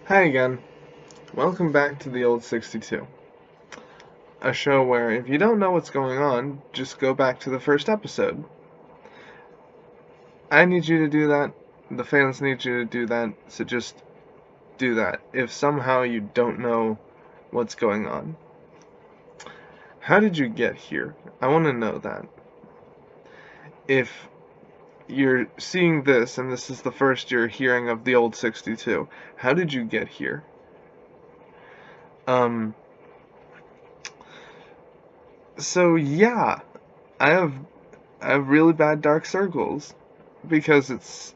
Hi again. Welcome back to the Old 62, a show where if you don't know what's going on, just go back to the first episode. I need you to do that, the fans need you to do that, so just do that if somehow you don't know what's going on. How did you get here? I want to know that. If you're seeing this and this is the first you're hearing of the Old 62, how did you get here? So yeah, I have really bad dark circles because it's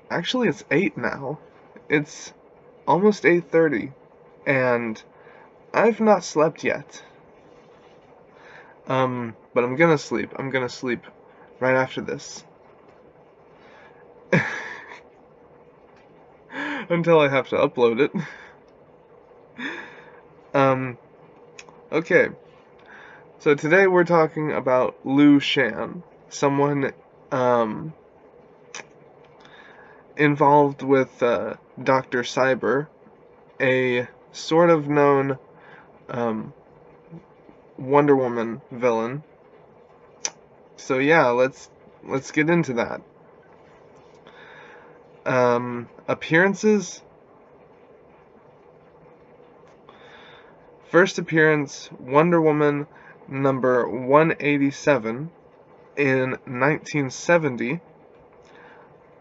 8 now. It's almost 8:30 and I've not slept yet. But I'm gonna sleep. I'm gonna sleep right after this. Until I have to upload it. Okay. So today we're talking about Liu Shan, someone involved with Dr. Cyber, a sort of known Wonder Woman villain. So yeah, let's get into that. Appearances. First appearance, Wonder Woman number 187 in 1970.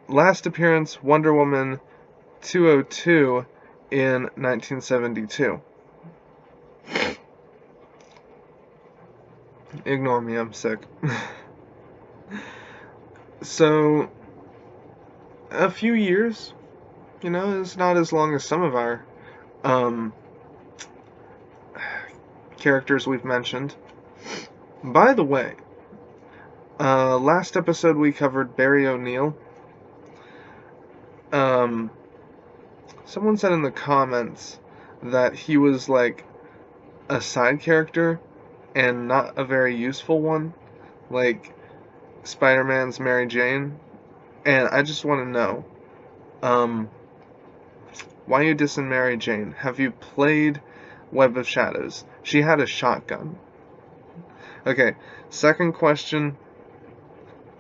Last appearance, Wonder Woman 202 in 1972. Ignore me, I'm sick. So, a few years, it's not as long as some of our characters we've mentioned. By the way, last episode we covered Barry O'Neill. Someone said in the comments that he was like a side character and not a very useful one, like Spider-Man's Mary Jane. And I just want to know, why you dissing Mary Jane? Have you played Web of Shadows? She had a shotgun. Okay, second question.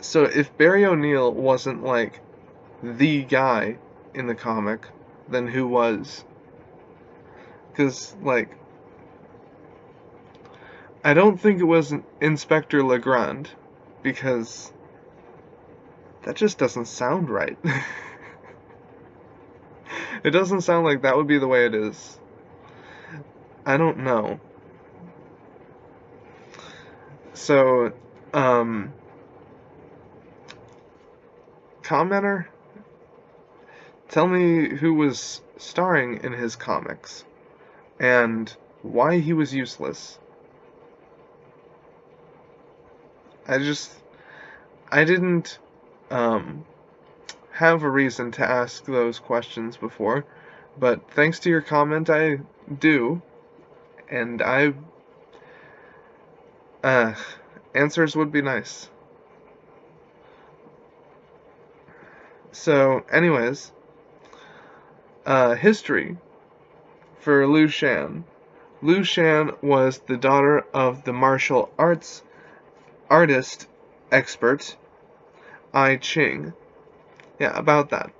So if Barry O'Neill wasn't like the guy in the comic, then who was? Because, like, I don't think it was Inspector Legrand, because that just doesn't sound right. It doesn't sound like that would be the way it is. I don't know. So, commenter, tell me who was starring in his comics, and why he was useless. I didn't, have a reason to ask those questions before, but thanks to your comment, I do, and answers would be nice. So, anyways, history for Liu Shan. Liu Shan was the daughter of the martial arts artist expert I Ching. Yeah, about that.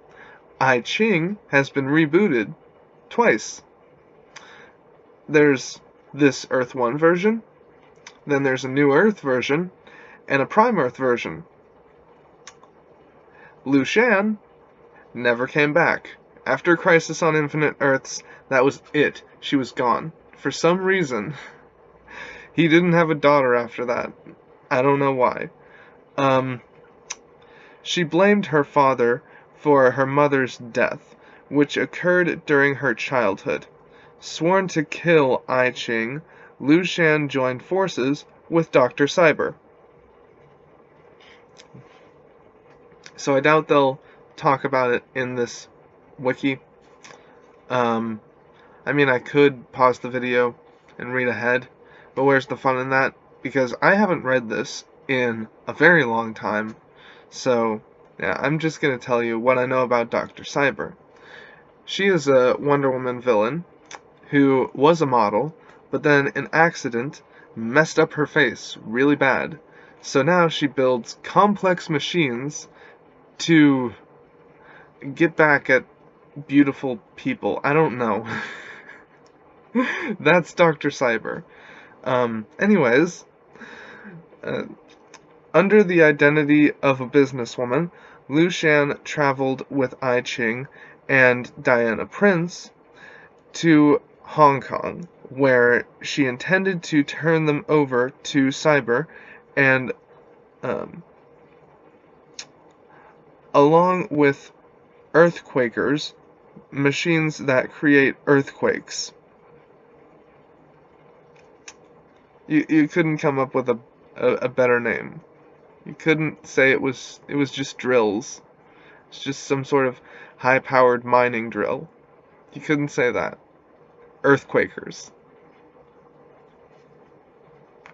I Ching has been rebooted twice. There's this Earth 1 version, then there's a New Earth version, and a Prime Earth version. Liu Shan never came back. After Crisis on Infinite Earths, that was it. She was gone. For some reason, he didn't have a daughter after that. I don't know why. She blamed her father for her mother's death, which occurred during her childhood. Sworn to kill I Ching, Liu Shan joined forces with Dr. Cyber. So I doubt they'll talk about it in this wiki. I mean, I could pause the video and read ahead, but where's the fun in that? Because I haven't read this in a very long time, so yeah, I'm just going to tell you what I know about Dr. Cyber. She is a Wonder Woman villain who was a model, but then an accident messed up her face really bad. So now she builds complex machines to get back at beautiful people. I don't know. That's Dr. Cyber. Anyways, uh, under the identity of a businesswoman, Liu Shan traveled with I Ching and Diana Prince to Hong Kong, where she intended to turn them over to Cyber and, along with earthquakers, machines that create earthquakes. You couldn't come up with a better name. You couldn't say it was just drills. It's just some sort of high-powered mining drill. You couldn't say that. Earthquakers.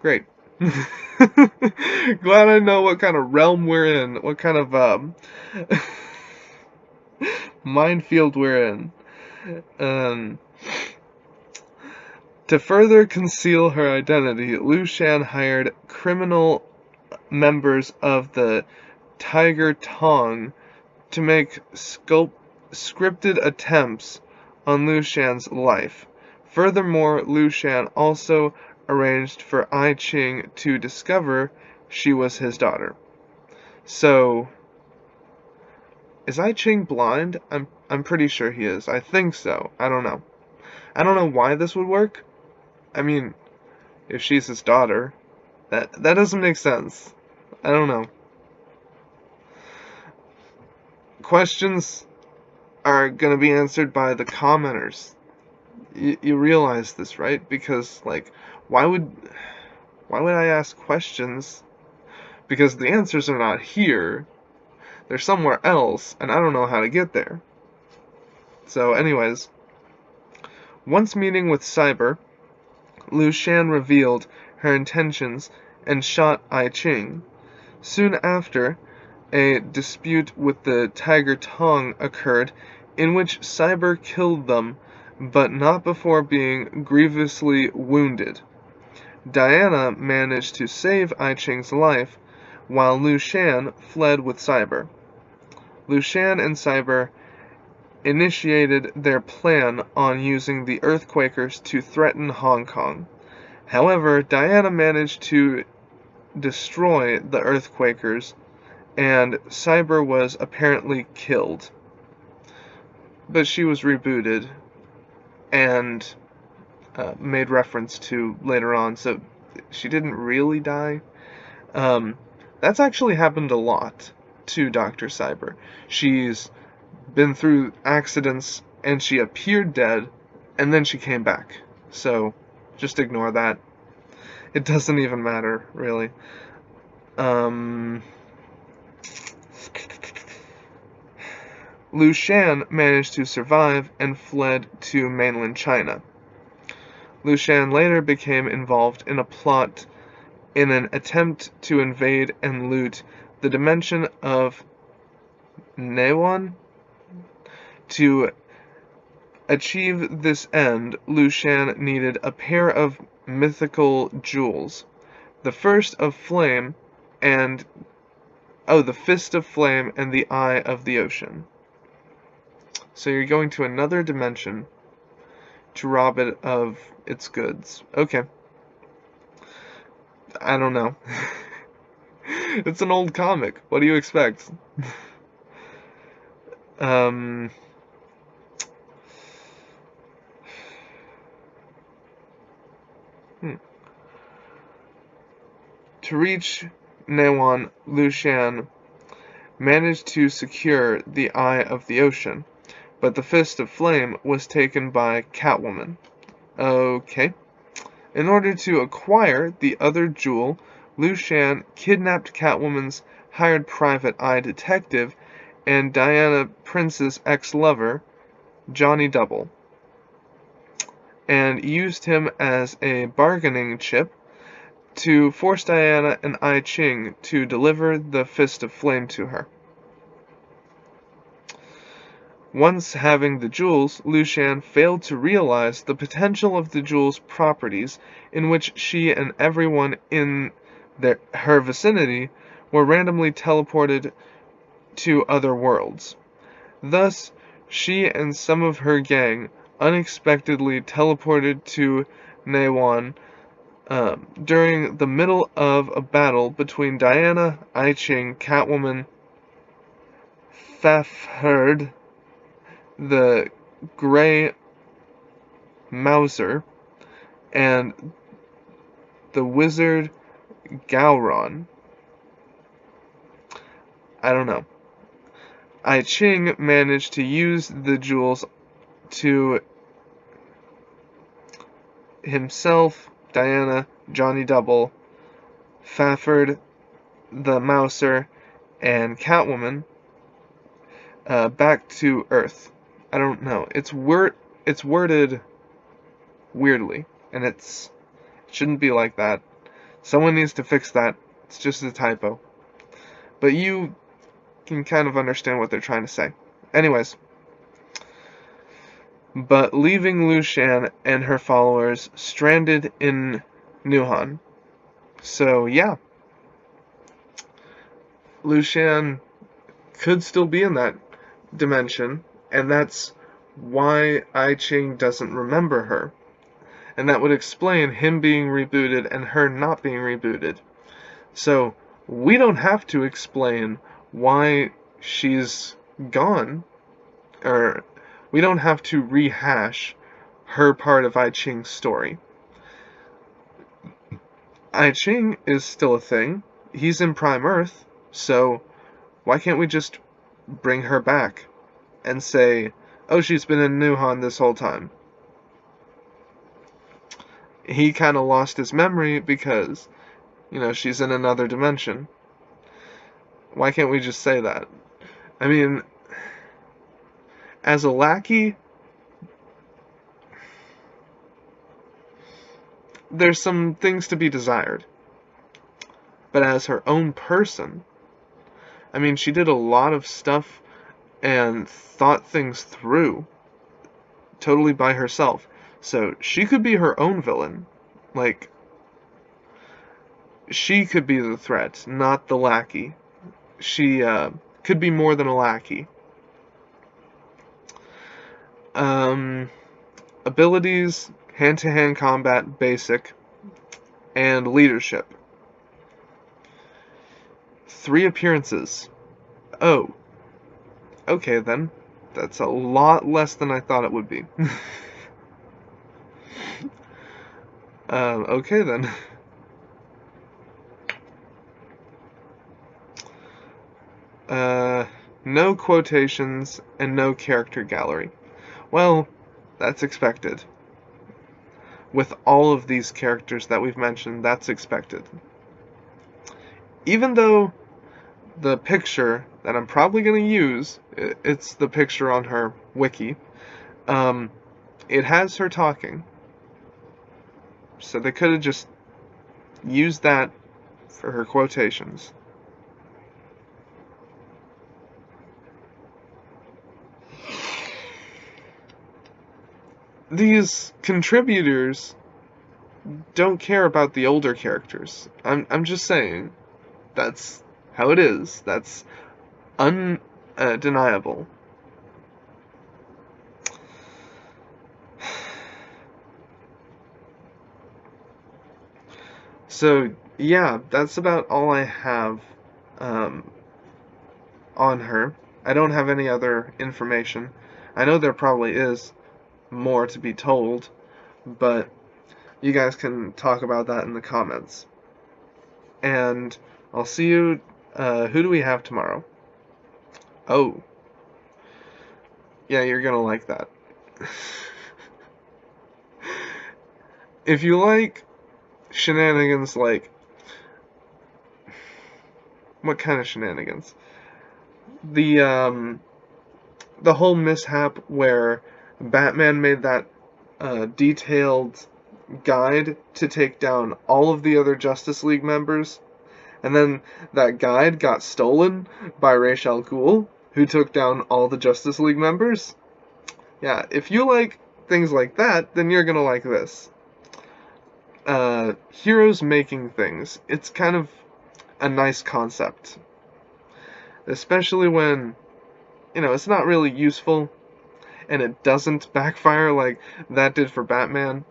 Great. Glad I know what kind of realm we're in. What kind of minefield we're in. To further conceal her identity, Liu Shan hired criminal members of the Tiger Tong to make scripted attempts on Liu Shan's life. Furthermore, Liu Shan also arranged for I Ching to discover she was his daughter. So, is I Ching blind? I'm pretty sure he is. I think so. I don't know. I don't know why this would work. I mean, if she's his daughter, that doesn't make sense. I don't know. Questions are gonna be answered by the commenters. You realize this, right? Because, like, why would I ask questions? Because the answers are not here. They're somewhere else, and I don't know how to get there. So, anyways, once meeting with Cyber, Liu Shan revealed her intentions and shot I Ching. Soon after, a dispute with the Tiger Tong occurred, in which Cyber killed them, but not before being grievously wounded. Diana managed to save I Ching's life, while Liu Shan fled with Cyber. Liu Shan and Cyber initiated their plan on using the Earthquakers to threaten Hong Kong. However, Diana managed to destroy the Earthquakers, and Cyber was apparently killed. But she was rebooted and made reference to later on, so she didn't really die. That's actually happened a lot to Dr. Cyber. She's been through accidents, and she appeared dead, and then she came back. So, just ignore that. It doesn't even matter, really. Liu Shan managed to survive and fled to mainland China. Liu Shan later became involved in a plot in an attempt to invade and loot the dimension of Newon. To achieve this end, Liu Shan needed a pair of mythical jewels. The Fist of Flame and the Eye of the Ocean. So you're going to another dimension to rob it of its goods. Okay. I don't know. It's an old comic. What do you expect? To reach Newon, Liu Shan managed to secure the Eye of the Ocean, but the Fist of Flame was taken by Catwoman. Okay. In order to acquire the other jewel, Liu Shan kidnapped Catwoman's hired private eye detective and Diana Prince's ex-lover, Johnny Double, and used him as a bargaining chip to force Diana and I Ching to deliver the Fist of Flame to her. Once having the jewels, Shan failed to realize the potential of the jewels' properties, in which she and everyone in her vicinity were randomly teleported to other worlds. Thus, she and some of her gang unexpectedly teleported to Naywan during the middle of a battle between Diana, I Ching, Catwoman, Fafhrd, the Grey Mouser, and the Wizard Gowron. I don't know. I Ching managed to use the jewels to himself, Diana, Johnny Double, Fafhrd, the Mouser, and Catwoman back to Earth. I don't know. It's worded weirdly, and it shouldn't be like that. Someone needs to fix that. It's just a typo. But you can kind of understand what they're trying to say. Anyways. But leaving Shan and her followers stranded in Nuhan. So, yeah. Shan could still be in that dimension, and that's why I Ching doesn't remember her. And that would explain him being rebooted and her not being rebooted. So, we don't have to explain why she's gone, or we don't have to rehash her part of I Ching's story. I Ching is still a thing. He's in Prime Earth, so why can't we just bring her back and say, oh, she's been in Nuhan this whole time? He kind of lost his memory because, she's in another dimension. Why can't we just say that? I mean, as a lackey, there's some things to be desired. But as her own person, I mean, she did a lot of stuff and thought things through totally by herself. So she could be her own villain. Like, she could be the threat, not the lackey. She could be more than a lackey. Abilities, hand-to-hand combat, basic, and leadership. 3 appearances. Oh. Okay then. That's a lot less than I thought it would be. Okay then. No quotations and no character gallery. Well, that's expected. With all of these characters that we've mentioned, that's expected. Even though the picture that I'm probably going to use, it's the picture on her wiki, it has her talking. So they could have just used that for her quotations. These contributors don't care about the older characters. I'm just saying. That's how it is. That's undeniable. So, yeah, that's about all I have on her. I don't have any other information. I know there probably is more to be told, but you guys can talk about that in the comments. And I'll see you. Who do we have tomorrow? Oh. Yeah, you're gonna like that. If you like shenanigans, like... What kind of shenanigans? The whole mishap where Batman made that detailed guide to take down all of the other Justice League members, and then that guide got stolen by Ra's al Ghul. who took down all the Justice League members. Yeah, if you like things like that, then you're gonna like this. Heroes making things. It's kind of a nice concept. Especially when, it's not really useful, and it doesn't backfire like that did for Batman.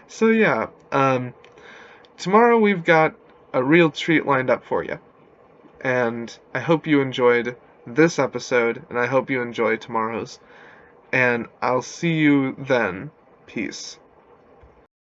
So yeah, tomorrow we've got a real treat lined up for you. And I hope you enjoyed this episode, and I hope you enjoy tomorrow's. And I'll see you then. Peace.